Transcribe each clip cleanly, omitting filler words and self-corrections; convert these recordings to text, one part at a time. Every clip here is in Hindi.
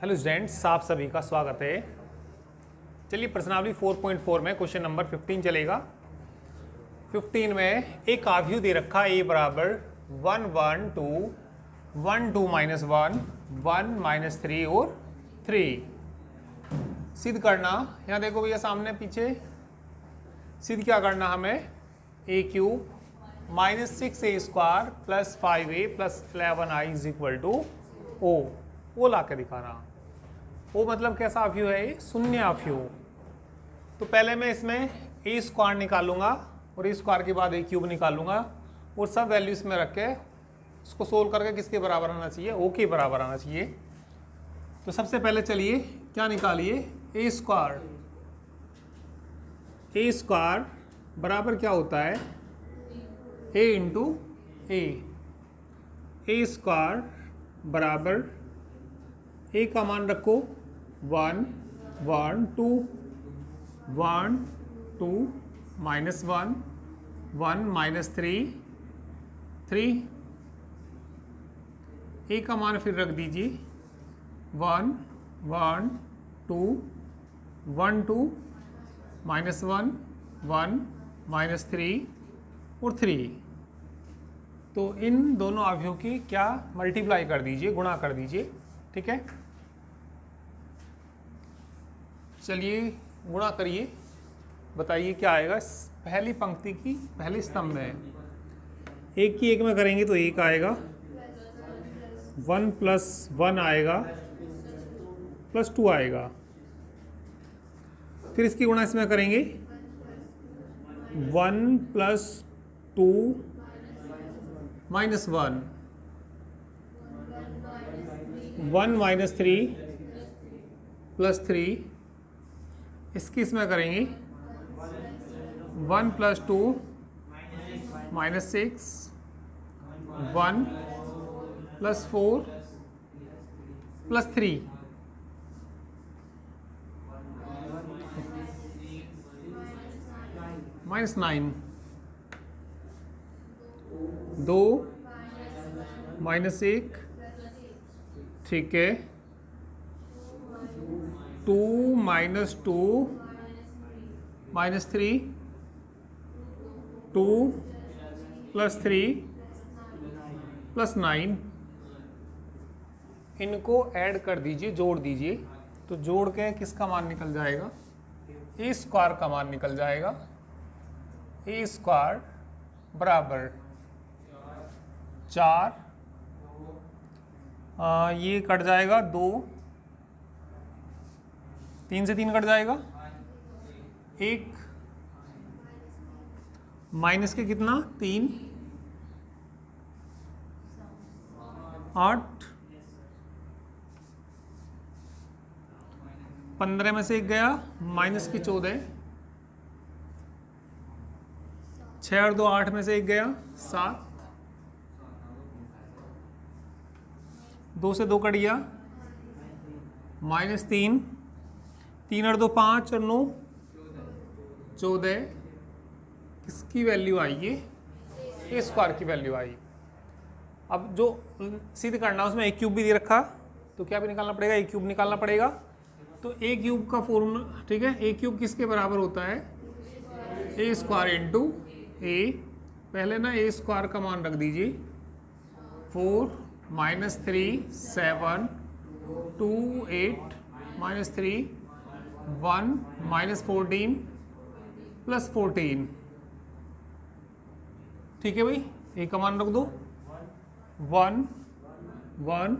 हेलो स्टूडेंट्स, आप सभी का स्वागत है। चलिए प्रश्नावली 4.4 में क्वेश्चन नंबर 15 चलेगा। 15 में एक आव्यूह दे रखा ए बराबर 1 1 2 1 2 माइनस 1 1 माइनस 3 और 3 सिद्ध करना। यहाँ देखो भैया सामने पीछे सिद्ध क्या करना हमें, a cube minus 6a square plus 5a plus 11i is equal to O. वो ला के दिखाना। वो मतलब कैसा आव्यूह है, ये शून्य आव्यूह। तो पहले मैं इसमें ए स्क्वायर निकालूंगा और ए स्क्वायर के बाद ए क्यूब निकालूंगा और सब वैल्यू इसमें रख के उसको सोल्व करके किसके बराबर आना चाहिए, ओ के बराबर आना चाहिए। तो सबसे पहले चलिए क्या निकालिए, ए स्क्वायर। ए स्क्वायर बराबर क्या होता है, ए इंटू ए स्क्वायर बराबर ए का मान रखो 1 1 2 1 2 माइनस 1 1 माइनस 3 3। ए का मान फिर रख दीजिए 1 1 2 1 2 माइनस 1 1 माइनस 3 और 3। तो इन दोनों अवयवों की क्या मल्टीप्लाई कर दीजिए, गुणा कर दीजिए। ठीक है, चलिए गुणा करिए, बताइए क्या आएगा। पहली पंक्ति की पहले स्तंभ में एक की एक में करेंगे तो एक आएगा, 1 प्लस 1 आएगा प्लस 2 आएगा। फिर इसकी गुणा इसमें करेंगे 1 प्लस 2 माइनस 1 1 माइनस 3 प्लस 3। इसकी इसमें करेंगे 1 plus 2 minus 6 1 plus 4 plus 3। Minus 9 2 minus 1। ठीक है, 2 माइनस 2 माइनस 3 2 प्लस 3 प्लस 9। इनको ऐड कर दीजिए, जोड़ दीजिए। तो जोड़ के किसका मान निकल जाएगा, ए स्क्वायर का मान निकल जाएगा। ए स्क्वायर बराबर 4, ये कट जाएगा 2, 3 से 3 कट जाएगा, 1 माइनस के कितना 3 8 15 में से 1 गया, माइनस की 14 6 और 2 8 में से 1 गया 7 2 से 2 कट गया, माइनस 3 3 और 2 5 और 9 14। किसकी वैल्यू आई, ये ए स्क्वायर की वैल्यू आई। अब जो सिद्ध करना उसमें ए क्यूब भी दे रखा, तो क्या भी निकालना पड़ेगा, ए क्यूब निकालना पड़ेगा। तो ए क्यूब का फॉर्मूला, ठीक है, ए क्यूब किसके बराबर होता है, ए स्क्वायर इंटू ए। पहले ना ए स्क्वायर का मान रख दीजिए 4 माइनस 3 7 2 8 माइनस 3 1 माइनस 14 प्लस 14। ठीक है भाई, ए का मान रख दो 1 1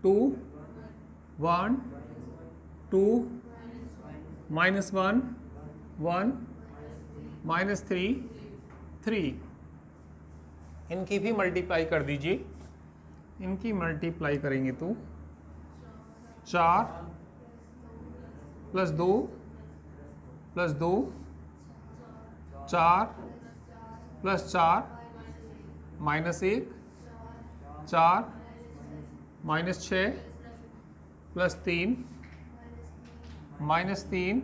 2 1 2 माइनस 1 1 माइनस 3 3। इनकी भी मल्टीप्लाई कर दीजिए। इनकी मल्टीप्लाई करेंगे तो 4 plus 2 plus 2 4 plus 4 minus 1 4 minus 6 plus 3 minus 3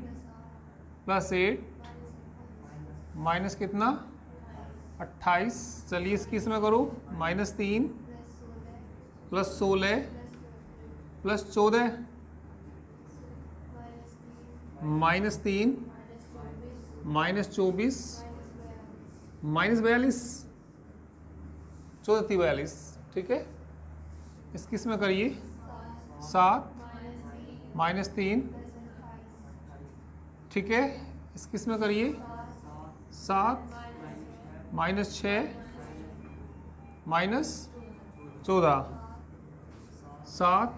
plus 8 minus कितना 28। चलिए इसकी इसमें करो, -3 + 16 प्लस 14 माइनस 3 माइनस 24 माइनस 42, 14 42, ठीक है। इस किस में करिए 7 माइनस 3, ठीक है। इस किस में करिए 7 माइनस 6 माइनस 14, 7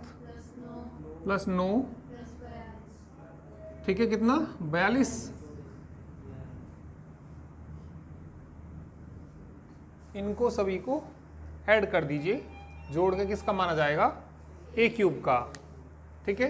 प्लस 9, ठीक है, कितना 42। इनको सभी को ऐड कर दीजिए, जोड़ के किसका माना जाएगा ए क्यूब का, ठीक है।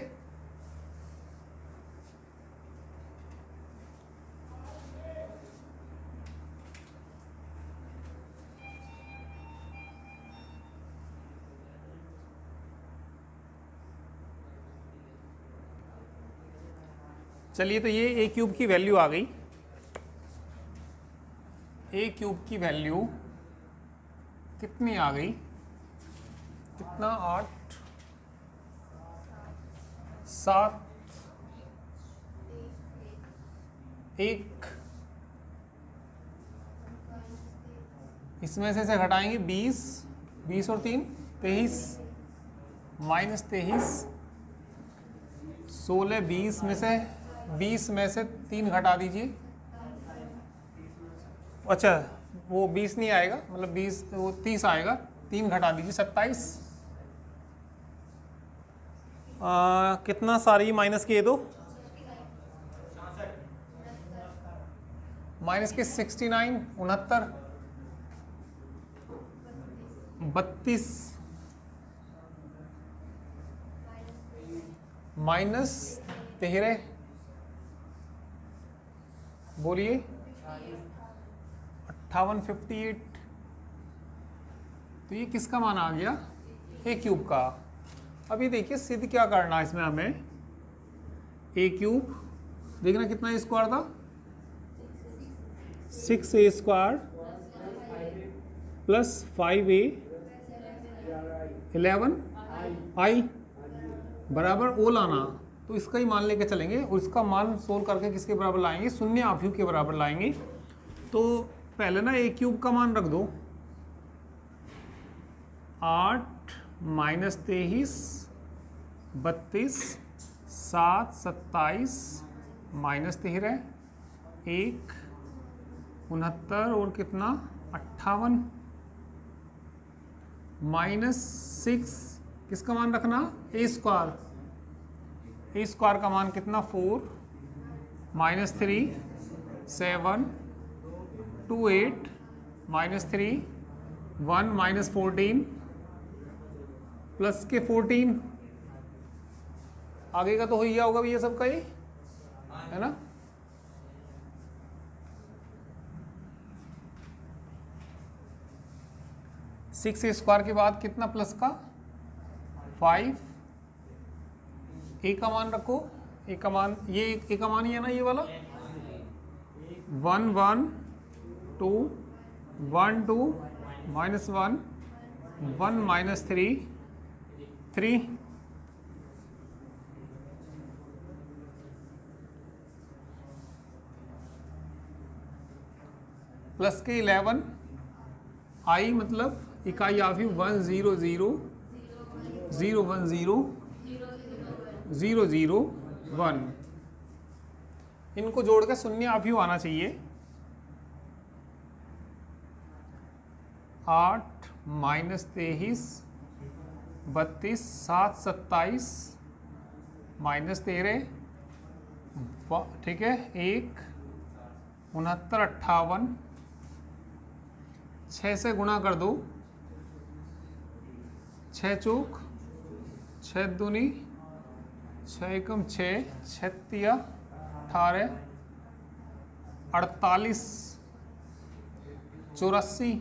चलिए, तो ये ए क्यूब की वैल्यू आ गई। ए क्यूब की वैल्यू कितनी आ गई, कितना 8 7 1, इसमें से घटाएंगे 20, 20 और 3 23, माइनस 23, 16, 20 में से 3 घटा दीजिए। अच्छा, वो 20 नहीं आएगा, मतलब 20 वो 30 आएगा, 3 घटा दीजिए 27। कितना सारी माइनस किए दो, माइनस के 69, 69, 32, माइनस 13, बोलिए 58, 58। तो ये किसका मान आ गया ए क्यूब का। अभी देखिए सिद्ध क्या करना है इसमें हमें, ए क्यूब देखना कितना स्क्वायर था, 6a² प्लस 5a 11i बराबर ओ लाना। तो इसका ही मान लेके चलेंगे और इसका मान सोल्व करके किसके बराबर लाएंगे, शून्य आव्यूह के बराबर लाएंगे। तो पहले ना ए क्यूब का मान रख दो, 8 माइनस 23 32 7 27 माइनस 13 1 69 और कितना 58 माइनस 6, किसका मान रखना ए स्क्वायर, ए स्क्वायर का मान कितना 4 माइनस 3 7 2 8 माइनस 3 1 माइनस 14 प्लस के 14, आगे का तो हो गया होगा भैया सबका ये, है ना। सिक्स स्क्वायर के बाद कितना प्लस का 5, ए का मान रखो, ए का मान ये ए का मान ही है ना ये वाला, 1 1 2 1 2 माइनस 1 1 माइनस 3 3 प्लस के 11 आई मतलब इकाई आव्यूह 1 0 0 0 1 0 0 0 1, इनको जोड़ के शून्य आव्यूह आना चाहिए। 8 माइनस 23 32 7 27 माइनस 13, ठीक है, 1 69 58, 6 से गुणा कर दो, 6 चौक 6 दूनी 6 एकम 6 36 18 48 84,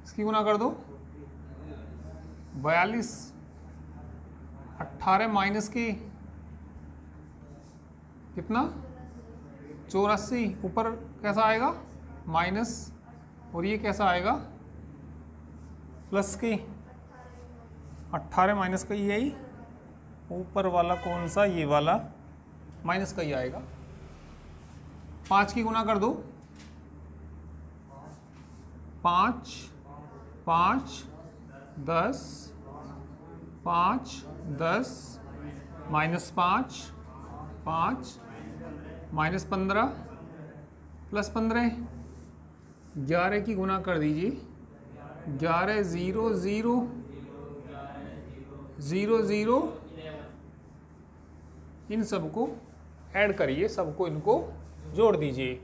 इसकी गुना कर दो 42, 18 माइनस की कितना 84, ऊपर कैसा आएगा माइनस, और ये कैसा आएगा प्लस की 18 माइनस का ही है, ऊपर वाला कौन सा, ये वाला माइनस का ही आएगा। 5 की गुना कर दो, 5 5 10 5 10 -5 5 -15 +15 11 की गुना कर दीजिए, 11 0 0 0 0, इन सबको ऐड करिए, सबको इनको जोड़ दीजिए।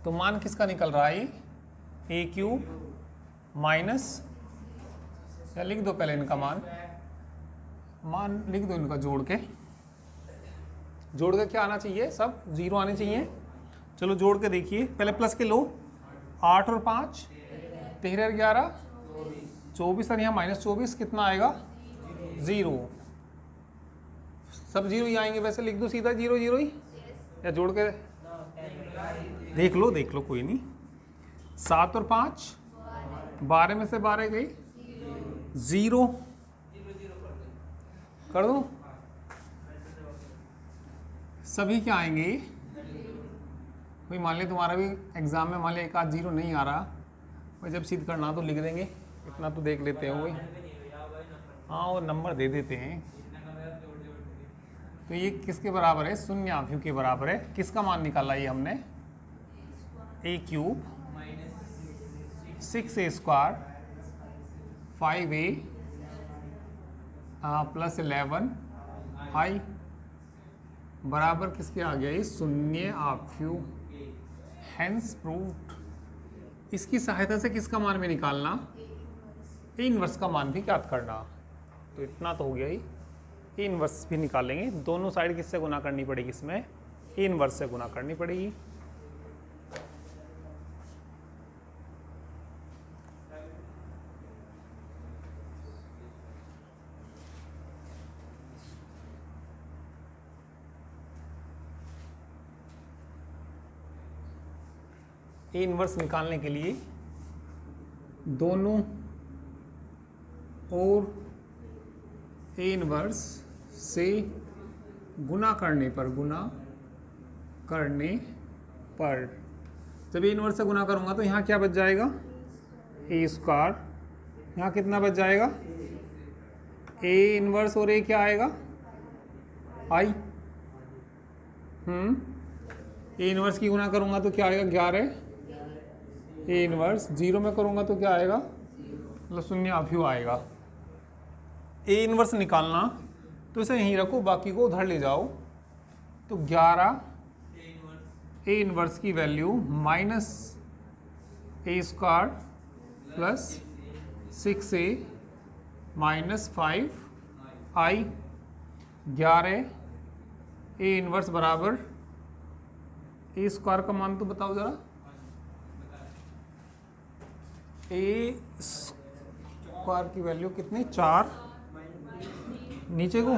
तो मान किसका निकल रहा है, a³ माइनस, या लिख दो पहले इनका मान लिख दो इनका जोड़ के क्या आना चाहिए, सब 0 आने चाहिए। चलो जोड़ के देखिए, पहले प्लस के लो, 8 और 5 13 और 11 24, और यहाँ -24 कितना आएगा, 0। सब 0 ही आएंगे, वैसे लिख दो सीधा 0 0 ही, या जोड़ के देख लो कोई नहीं। 7 और 5 12 में से 12 गई, 0 कर दो, सभी क्या आएंगे। भाई मान लिया तुम्हारा भी एग्जाम में मान लिया एक आध 0 नहीं आ रहा, भाई जब सिद्ध करना तो लिख देंगे, इतना तो देख लेते हो भाई, हाँ वो नंबर दे देते हैं। तो ये किसके बराबर है, शून्यावयव के बराबर है। किसका मान निकाला ये हमने, a³ 6a² 5a +11i बराबर किसके आ गया, ये शून्यावयव, हेंस प्रूव्ड। इसकी सहायता से किसका मान भी निकालना, ए इनवर्स का मान भी ज्ञात करना। तो इतना तो हो गया ही, ए इनवर्स भी निकालेंगे। दोनों साइड किससे गुना करनी पड़ेगी, इसमें ए इनवर्स से गुना करनी पड़ेगी। ए इनवर्स निकालने के लिए दोनों और ए इनवर्स से गुना करने पर जब ए इनवर्स से गुना करूँगा तो यहाँ क्या बच जाएगा, a², यहाँ कितना बच जाएगा, ए इनवर्स और ए क्या आएगा, i। ए इनवर्स की गुना करूँगा तो क्या आएगा, 11, ए इनवर्स 0 में करूँगा तो क्या आएगा, मतलब शून्यावयव आएगा। ए इनवर्स निकालना तो इसे यहीं रखो, बाकी को उधर ले जाओ। तो 11 ए इनवर्स की value -a² + 6a -5i, 11 A inverse बराबर a² का मान तो बताओ जरा, a² की वैल्यू कितनी, 4, नीचे को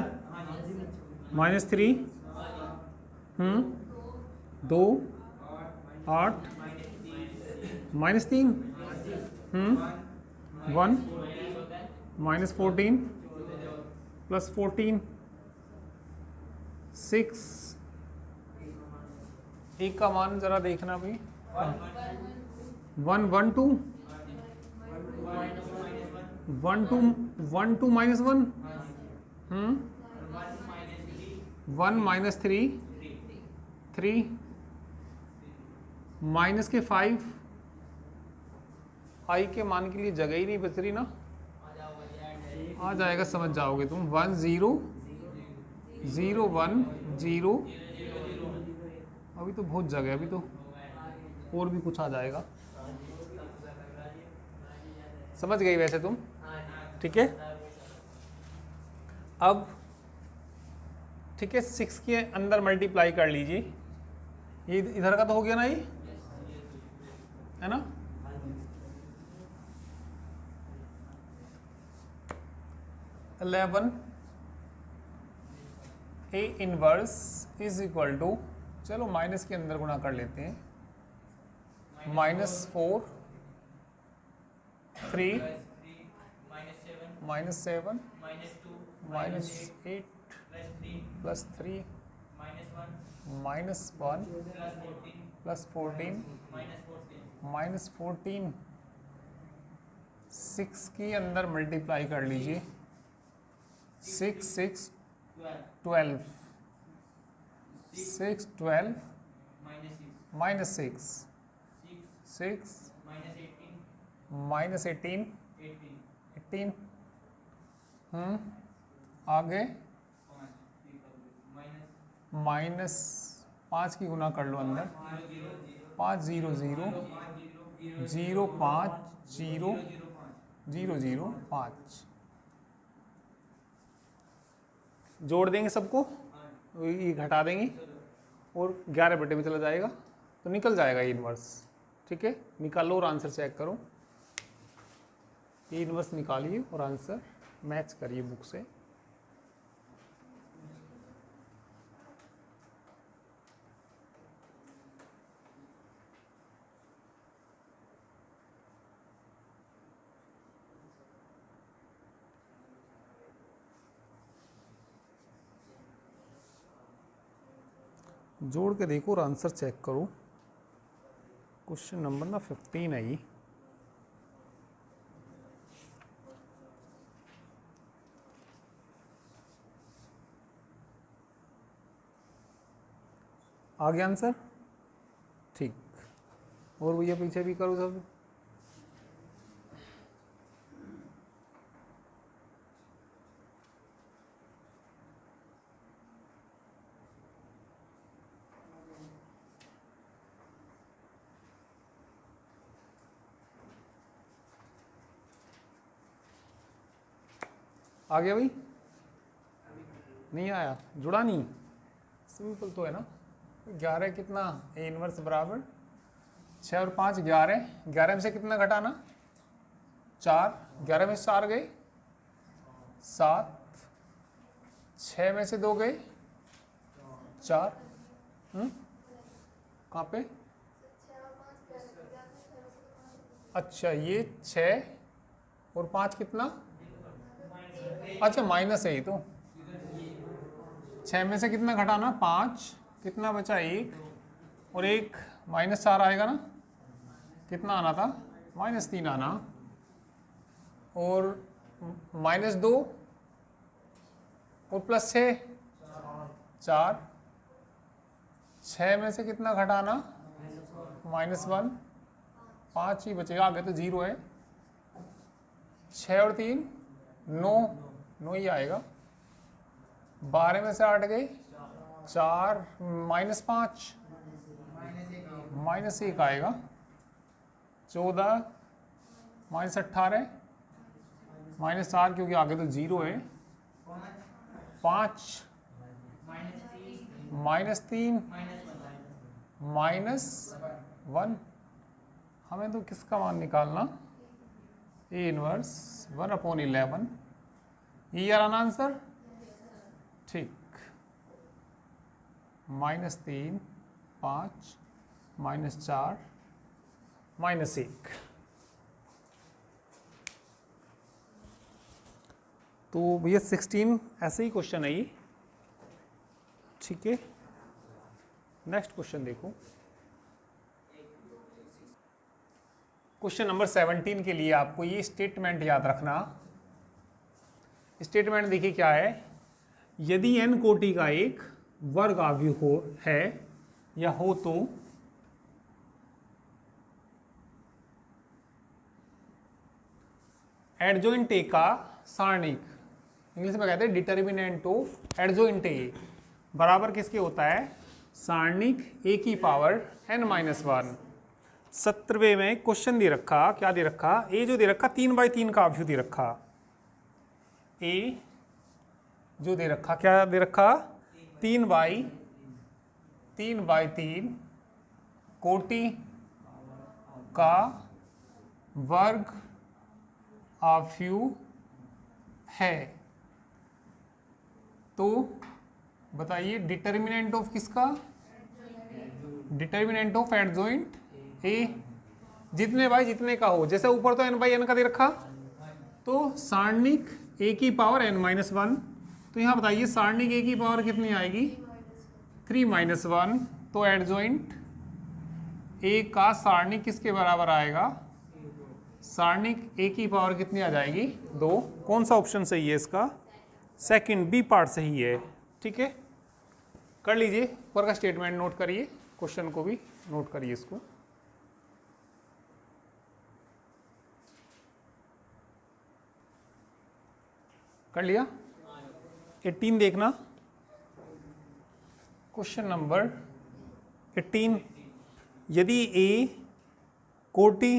-3, 2 8 -3, 1 -14 +14 6। एक का मान जरा देखना भी, 1 1 2 1 2 -1 1 -3 3 माइनस के 5, आई के मान के लिए जगह ही नहीं बच रही ना, आ जाएगा, समझ जाओगे तुम। 1 0 0 1 0, अभी तो बहुत जगह है, अभी तो और भी कुछ आ जाएगा, समझ गई वैसे तुम, ठीक है। अब ठीक है, 6 के अंदर मल्टीप्लाई कर लीजिए, ये इधर का तो हो गया ना, ये है ना, (11) A inverse is equal to, चलो माइनस के अंदर गुणा कर लेते हैं, -4 3 minus 7 minus 7 minus 2 minus 8 plus 3 minus 1 plus 1 plus 14 minus 14 6 के अंदर मल्टीप्लाई कर लीजिए 6 6 12 6 12 minus 6 6 minus 18 18 आगे माइनस 5 की गुना कर लो अंदर 5 0 0 0 5 0 0 0 5 जोड़ देंगे सबको, ये घटा देंगे और 11 बटे में चला जाएगा तो निकल जाएगा ये इन्वर्स। ठीक है, निकालो और आंसर चेक करो। ये इन्वर्स निकालिए और आंसर मैच करिए बुक से। जोड़ के देखो और आंसर चेक करो। क्वेश्चन नंबर ना 15 है ये। आगे आंसर ठीक, और भैया पीछे भी करो सब। आ गया भाई? नहीं आया, जुड़ा नहीं, सिंपल तो है ना। 11 कितना, ए इनवर्स बराबर 6 और 5 11, 11 में से कितना घटाना 4, 11 में से 4 गए 7, 6 में से 2 गए 4, कहाँ पे? अच्छा ये 6 और 5 कितना, अच्छा माइनस है ये तो। 6 में से कितना घटाना 5, कितना बचा 1, और 1 माइनस 4 आएगा ना, कितना आना था -3 आना, और -2 और +6 4, 6 में से कितना घटाना -1, 5 ही बचेगा, आगे तो 0 है। 6 और 3 9, 9 ही आएगा। 12 में से 8 गए 4, -5 -1 आएगा। 14 -18 -4 क्योंकि आगे तो 0 है। 5 -3 -1, हमें तो किसका मान निकालना, ए इनवर्स 1/11, ये यार आंसर ठीक। -3 5 -4 -1, तो भैया 16 ऐसे ही क्वेश्चन है ये। ठीक है, नेक्स्ट क्वेश्चन देखो। क्वेश्चन नंबर 17 के लिए आपको ये स्टेटमेंट याद रखना। स्टेटमेंट देखिए क्या है, यदि n कोटि का एक वर्ग अवयव हो है या हो तो एडजॉइंट ए का सारणिक, इंग्लिश में कहते हैं डिटर्मिनेंट ऑफ एडजॉइंट ए, बराबर किसके होता है, सारणिक a की पावर n-1। 17वें में क्वेश्चन दे रखा, क्या दे रखा, ए जो दे रखा 3/3 का अवयव दे रखा, ए जो दे रखा क्या दे रखा 3/3 कोटि का वर्ग अवयव है। तो बताइए डिटर्मिनेंट ऑफ किसका, डिटर्मिनेंट ऑफ एडजॉइंट ए, जितने बाई जितने का हो, जैसे ऊपर तो n बाई n का दे रखा, तो सारणिक a की पावर n-1, तो यहाँ बताइए सारणिक a की पावर कितनी आएगी 3-1, तो एडजॉइंट a का सारणिक किसके बराबर आएगा, सारणिक a की पावर कितनी आ जाएगी 2। कौन सा ऑप्शन सही है इसका, सेकंड बी पार्ट सही है। ठीक है, कर लीजिए, ऊपर का स्टेटमेंट नोट करिए, क्वेश्चन को भी नोट करिए इसको। कर लिया। 18 देखना, क्वेश्चन नंबर 18, यदि a कोटि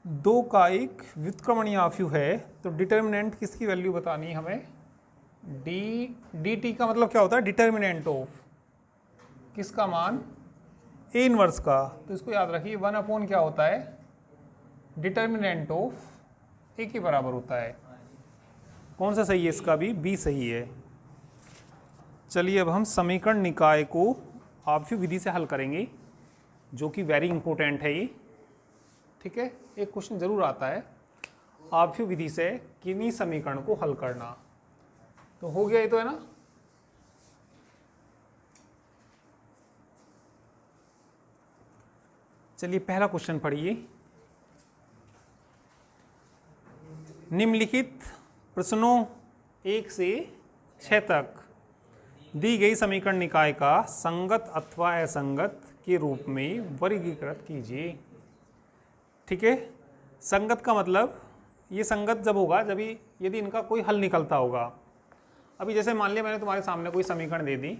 2 का एक व्युत्क्रमणीय आव्यूह है तो डिटर्मिनेंट किसकी वैल्यू बतानी है हमें, डी टी का मतलब क्या होता है, डिटर्मिनेंट ऑफ किसका मान, ए इनवर्स का। तो इसको याद रखिए 1 क्या होता है, डिटर्मिनेंट ऑफ ए के बराबर होता है। कौन सा सही है इसका भी, बी सही है। चलिए अब हम समीकरण निकाय को आव्यूह विधि से हल करेंगे, जो कि वेरी इंपॉर्टेंट है ये। ठीक है, एक क्वेश्चन जरूर आता है आव्यूह विधि से किन्हीं समीकरण को हल करना। तो हो गया ये तो है ना। चलिए पहला क्वेश्चन पढ़िए, निम्नलिखित प्रश्नों 1 से 6 तक दी गई समीकरण निकाय का संगत अथवा असंगत के रूप में वर्गीकृत कीजिए। ठीक है, संगत का मतलब ये संगत जब होगा जब यदि इनका कोई हल निकलता होगा। अभी जैसे मान लिया मैंने तुम्हारे सामने कोई समीकरण दे दी,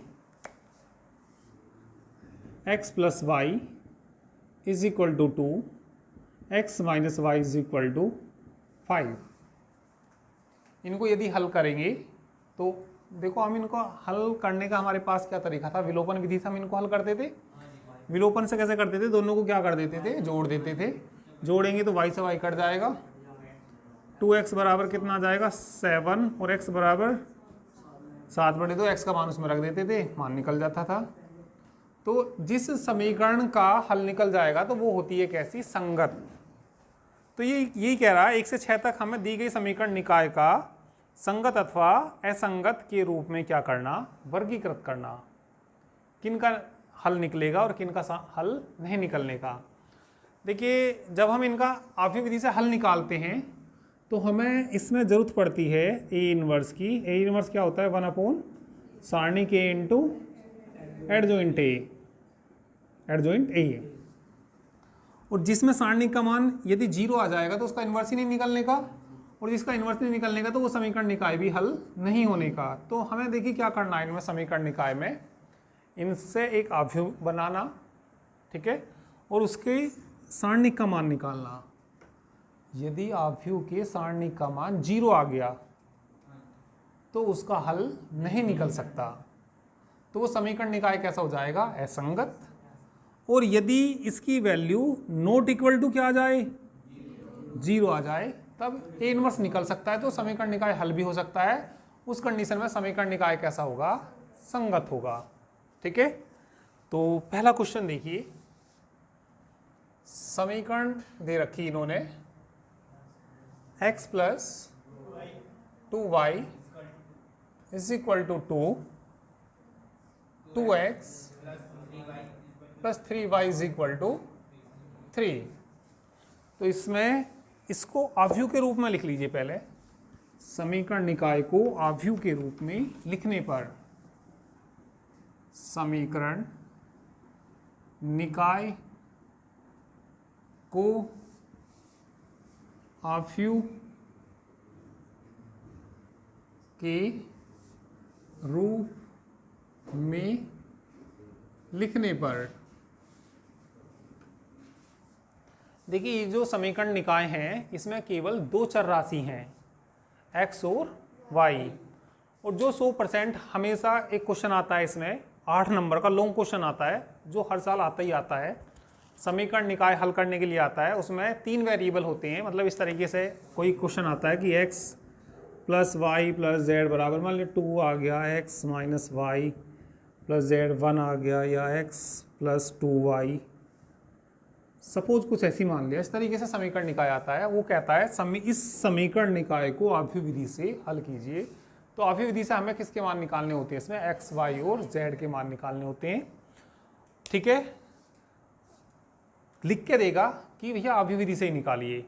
x + y = 2, x - y = 5। इनको यदि हल करेंगे तो देखो हम इनको हल करने का हमारे पास क्या तरीका था, विलोपन विधि से हम इनको हल करते थे। विलोपन से कैसे करते थे, दोनों को क्या कर देते थे, जोड़ देते थे। जोड़ेंगे तो y से y कट जाएगा, 2x बराबर कितना आ जाएगा 7, और x बराबर 7 बटे 2, x का मान उसमें रख देते थे, मान निकल जाता था। तो जिस समीकरण का हल निकल जाएगा तो वो होती है कैसी, संगत। तो ये यही कह रहा है 1 से 6 तक हमें दी गई समीकरण निकाय का संगत अथवा असंगत के रूप में क्या करना, वर्गीकृत करना, किनका हल निकलेगा और किनका हल नहीं निकलने का। देखिए जब हम इनका आव्यूह विधि से हल निकालते हैं तो हमें इसमें ज़रूरत पड़ती है ए इनवर्स की। ए इनवर्स क्या होता है, 1 सारणिक ए इंटू एडजॉइंट ए। और जिसमें सारणिक का मान यदि 0 आ जाएगा तो उसका इन्वर्स ही नहीं निकलने का, और जिसका इन्वर्स नहीं निकलने का तो वो समीकरण निकाय भी हल नहीं होने का। तो हमें देखिए क्या करना है, इनमें समीकरण निकाय में इनसे एक आव्यूह बनाना, ठीक है, और उसके सारणिक का मान निकालना। यदि आव्यूह के सारणिक का मान 0 आ गया तो उसका हल नहीं निकल सकता, तो वो समीकरण निकाय कैसा हो जाएगा, असंगत। और यदि इसकी वैल्यू नॉट इक्वल टू क्या आ जाए, 0 आ जाए, तब ए इनवर्स निकल सकता है, तो समीकरण निकाय हल भी हो सकता है। उस कंडीशन में समीकरण निकाय कैसा होगा, संगत होगा। ठीक है, तो पहला क्वेश्चन देखिए, समीकरण दे रखी इन्होंने x + 2y = 2, 2x + 3y = 3। तो इसमें इसको आव्यूह के रूप में लिख लीजिए। पहले समीकरण निकाय को आव्यूह के रूप में लिखने पर समीकरण निकाय को आव्यूह के रूप में लिखने पर, देखिए ये जो समीकरण निकाय हैं इसमें केवल 2 चर राशि हैं, x और y। और जो 100% हमेशा एक क्वेश्चन आता है, इसमें 8 नंबर का लॉन्ग क्वेश्चन आता है जो हर साल आता ही आता है, समीकरण निकाय हल करने के लिए आता है। उसमें 3 वेरिएबल होते हैं। मतलब इस तरीके से कोई क्वेश्चन आता है कि x + y + z बराबर, मान लीजिए 2 आ गया, x - y + z 1 आ गया, या x + 2y सपोज कुछ ऐसी मान लिया, इस तरीके से समीकरण निकाय आता है। वो कहता है इस समीकरण निकाय को आव्यूह विधि से हल कीजिए। तो आव्यूह विधि से हमें किसके मान निकालने होते हैं? इसमें एक्स, वाई और जेड के मान निकालने होते हैं। ठीक है, लिख के देगा कि भैया आव्यूह विधि से ही निकालिए।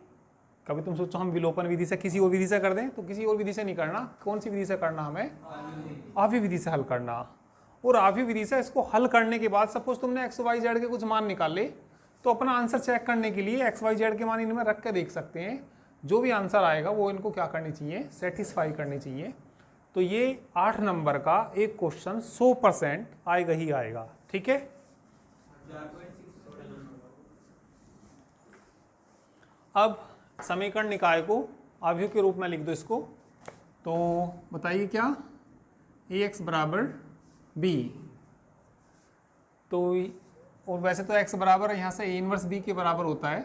कभी तुम सोचो हम विलोपन विधि से किसी और विधि से कर दें, तो किसी और विधि से नहीं करना। कौन सी विधि से करना? हमें आव्यूह विधि से हल करना। और आव्यूह विधि से इसको हल करने के बाद सपोज तुमने एक्स, वाई, जेड के कुछ मान निकाले, तो अपना आंसर चेक करने के लिए एक्स, वाई, जेड के मान इनमें रख के देख सकते हैं। जो भी आंसर आएगा वो इनको क्या करनी चाहिए? सेटिस्फाई करनी चाहिए। तो ये 8 नंबर का एक क्वेश्चन 100% आएगा ही आएगा। ठीक है, अब समीकरण निकाय को आव्यूह के रूप में लिख दो इसको। तो बताइए क्या? ax बराबर b। तो और वैसे तो x बराबर यहाँ से a इनवर्स b के बराबर होता है।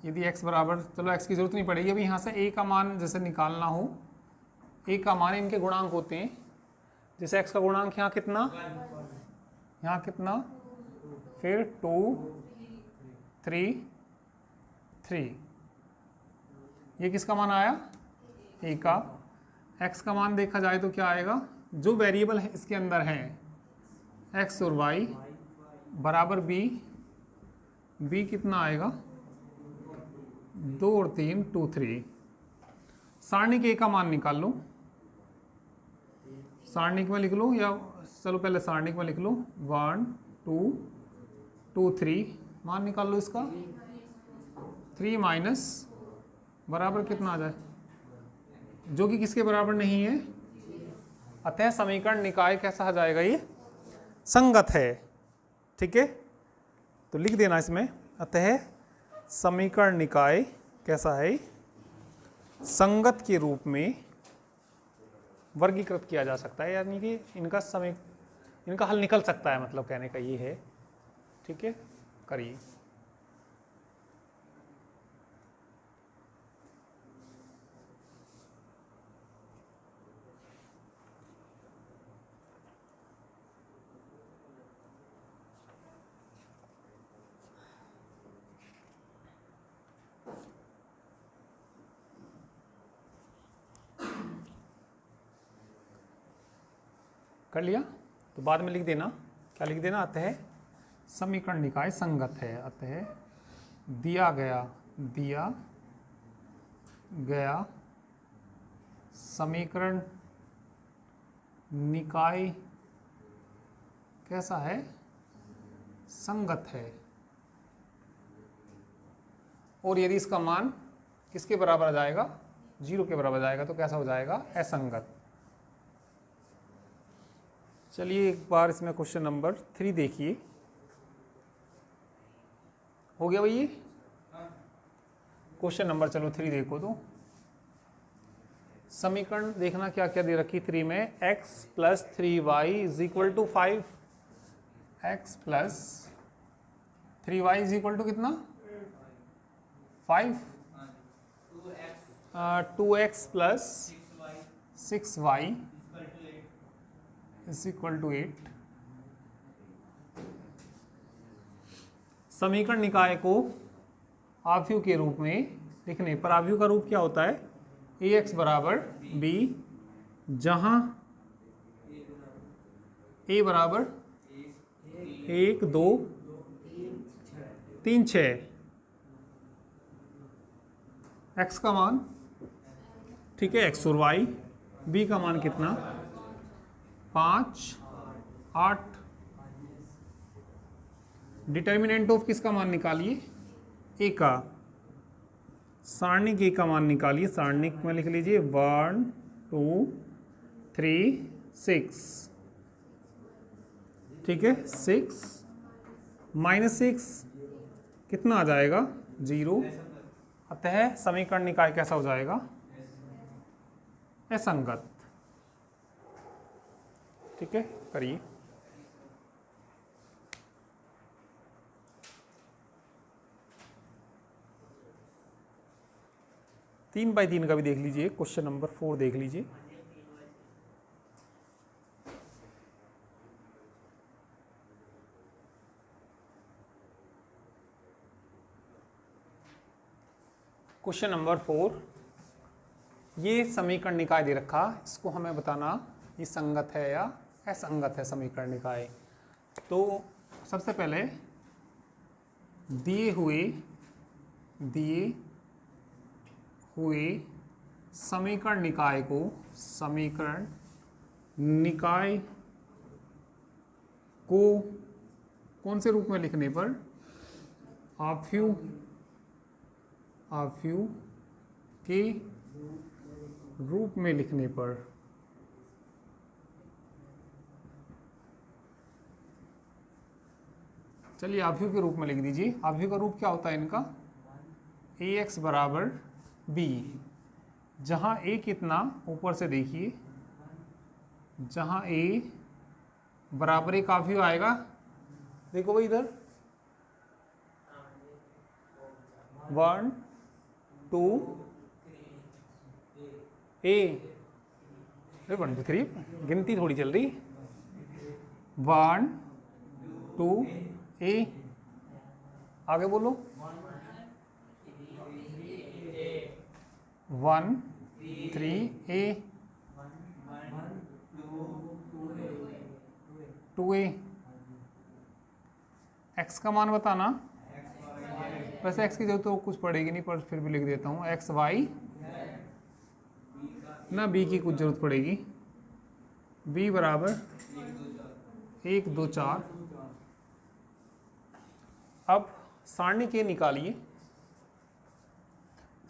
यदि x बराबर, चलो x की जरूरत नहीं पड़ेगी। अभी यहाँ से a का मान जैसे निकालना हो, a का मान इनके गुणांक होते हैं। जैसे x का गुणांक यहाँ कितना, यहाँ कितना, फिर 2, 3, 3। ये किसका मान आया? a का। x का मान देखा जाए तो क्या आएगा? जो वेरिएबल है इसके अंदर हैं x और y बराबर b। b कितना आएगा? 2 और 3, 2, 3। सारणिक a का मान निकाल लो। सारणिक में लिख लो, या चलो पहले सारणिक में लिख लो। 1, 2, 2, 3 मान निकाल लो इसका। 3 माइनस बराबर कितना आ जाए? जो कि किसके बराबर नहीं है। अतः समीकरण निकाय कैसा आ जाएगा? ये संगत है। ठीक है, तो लिख देना इसमें, अतः समीकरण निकाय कैसा है? संगत के रूप में वर्गीकृत किया जा सकता है, यानी कि इनका हल निकल सकता है, मतलब कहने का ये है। ठीक है, करिए। कर लिया तो बाद में लिख देना। क्या लिख देना? अतः समीकरण निकाय संगत है। अतः दिया गया समीकरण निकाय कैसा है? संगत है। और यदि इसका मान किसके बराबर आ जाएगा? 0 के बराबर आ जाएगा, तो कैसा हो जाएगा? असंगत। चलिए एक बार इसमें क्वेश्चन नंबर 3 देखिए। हो गया भाई? ये क्वेश्चन नंबर चलो 3 देखो। तो समीकरण देखना क्या क्या दे रखी 3 में। x plus 3y is equal to 5। x plus 3y is equal to कितना? 5। 2x plus 6y is equal to 8। समीकरण निकाय को आव्यूह के रूप में लिखने पर आव्यूह का रूप क्या होता है? ax बराबर b, जहां a बराबर 1, 2, 3, 6। x का मान, ठीक है, x और y। b का मान कितना? 5, 8। डिटर्मिनेंट ऑफ किसका मान निकालिए? a का। सारणिक a का मान निकालिए। सारणिक में लिख लीजिए 1, 2, 3, 6। ठीक है, 6 माइनस 6 कितना आ जाएगा? 0। अतः समीकरण निकाय कैसा हो जाएगा? असंगत। ठीक है, करिए। तीन बाई 3 का भी देख लीजिए। क्वेश्चन नंबर 4 देख लीजिए। क्वेश्चन नंबर 4, ये समीकरण निकाय दे रखा, इसको हमें बताना ये संगत है या असंगत है समीकरण निकाय। तो सबसे पहले दिए हुए समीकरण निकाय को कौन से रूप में लिखने पर, आव्यूह के रूप में लिखने पर चलिए आव्यूह के रूप में लिख दीजिए। आव्यूह का रूप क्या होता है इनका, ax बराबर b, जहाँ a कितना, ऊपर से देखिए, जहाँ a बराबर एक आव्यूह आएगा, देखो भाई इधर 1 2 a, 1 2 3 गिनती थोड़ी चल रही, 1 2 a, आगे बोलो 1 3 a 2 a। x का मान बताना, वैसे x की जरूरत तो कुछ पड़ेगी नहीं, पर फिर भी लिख देता हूँ, x y ना b की कुछ जरूरत पड़ेगी, b बराबर 1 2 4। अब सारणिक ए निकालिए,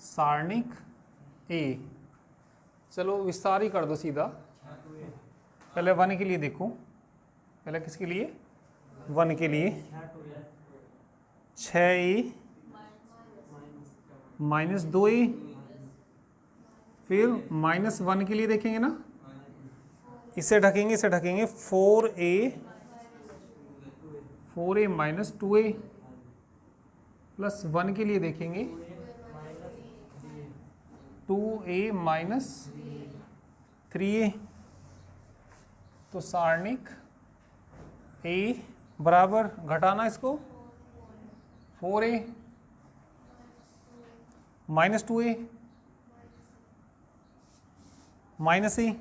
सारणिक ए, चलो विस्तार ही कर दो सीधा। पहले 1 के लिए देखो, पहले किसके लिए, 1 के लिए 6a माइनस 2a, फिर -1 के लिए देखेंगे ना, इसे ढकेंगे 4a माइनस 2a, प्लस 1 के लिए देखेंगे 2a माइनस 3a। तो सारणिक a बराबर, घटाना इसको, 4a minus 2a minus a,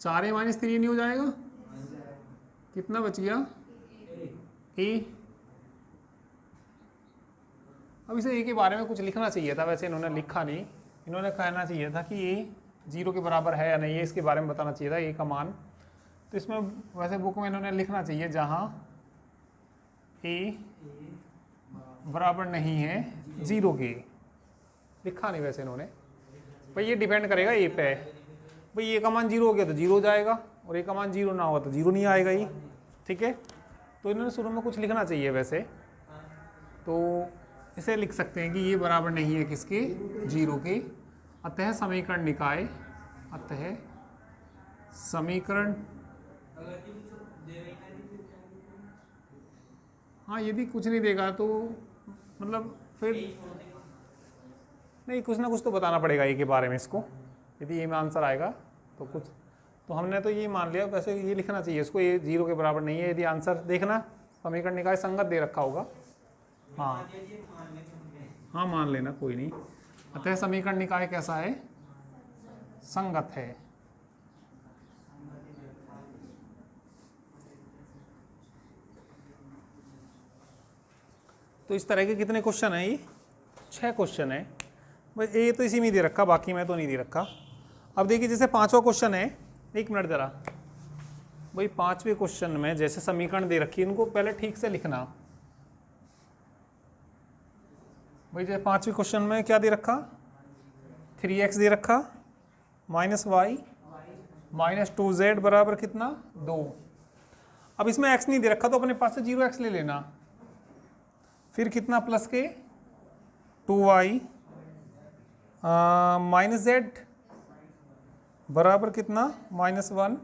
4a minus 3a नहीं हो जाएगा, कितना बच गया a। अब इसे a के बारे में कुछ लिखना चाहिए था, वैसे इन्होंने लिखा नहीं, इन्होंने कहना चाहिए था कि a 0 के बराबर है या नहीं है, इसके बारे में बताना चाहिए था a का मान। तो इसमें वैसे बुक में इन्होंने लिखना चाहिए जहाँ a बराबर नहीं है 0 के, लिखा नहीं वैसे इन्होंने। भाई ये डिपेंड करेगा a पे, भाई a का मान 0 हो गया तो 0 हो जाएगा, और a का मान 0 ना होगा तो 0 नहीं आएगा ही, ठीक है। तो इन्होंने शुरू में कुछ लिखना चाहिए वैसे, तो इसे लिख सकते हैं कि ये बराबर नहीं है किसके, 0 के। अतः समीकरण निकाय, अतः समीकरण, हाँ यदि कुछ नहीं देगा तो मतलब फिर नहीं, कुछ ना कुछ तो बताना पड़ेगा ये के बारे में इसको, यदि ये में आंसर आएगा तो कुछ, तो हमने तो ये मान लिया, वैसे ये लिखना चाहिए इसको, ये 0 के बराबर नहीं है। यदि आंसर देखना समीकरण निकाय संगत दे रखा होगा, हाँ हाँ मान लेना, कोई नहीं। अतः समीकरण निकाय कैसा है, संगत है। तो इस तरह के कितने क्वेश्चन है, ये 6 क्वेश्चन है। भाई ये तो इसी में दे रखा, बाकी में तो नहीं दे रखा। अब देखिए जैसे 5वां क्वेश्चन है, 1 मिनट जरा, भाई 5वें क्वेश्चन में जैसे समीकरण दे रखी है, इनको पहले ठीक से लिखना। भाई जैसे 5वें क्वेश्चन में क्या दे रखा, 3x दे रखा माइनस y माइनस 2z बराबर कितना, 2। अब इसमें x नहीं दे रखा तो अपने पास से 0x ले लेना, फिर कितना प्लस के 2y माइनस z बराबर कितना, -1।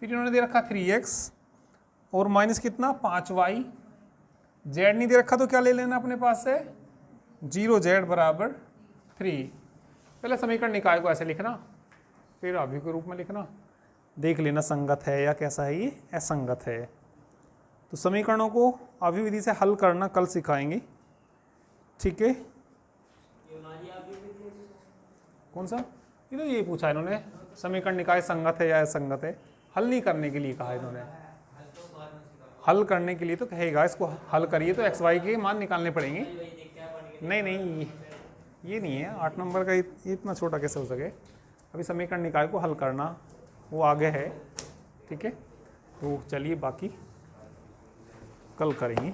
फिर इन्होंने दे रखा 3x और माइनस कितना 5y, z नहीं दे रखा तो क्या ले लेना अपने पास से, 0z बराबर 3। पहले समीकरण निकाय को ऐसे लिखना, फिर अभी के रूप में लिखना, देख लेना संगत है या कैसा है, ये असंगत है। तो समीकरणों को अभिविधि से हल करना कल सिखाएंगे। ठीक है, कौन सा? ये तो ये पूछा इन्होंने, समीकरण निकाय संगत है या असंगत है, हल नहीं करने के लिए कहा इन्होंने। हल करने के लिए तो कहेगा इसको हल करिए तो एक्स वाई के मान निकालने पड़ेंगे। नहीं नहीं, ये नहीं है 8 नंबर का, ये इतना छोटा कैसे हो सके। अभी समीकरण निकाय को हल करना वो आगे है, ठीक है। तो चलिए बाकी कल करेंगे।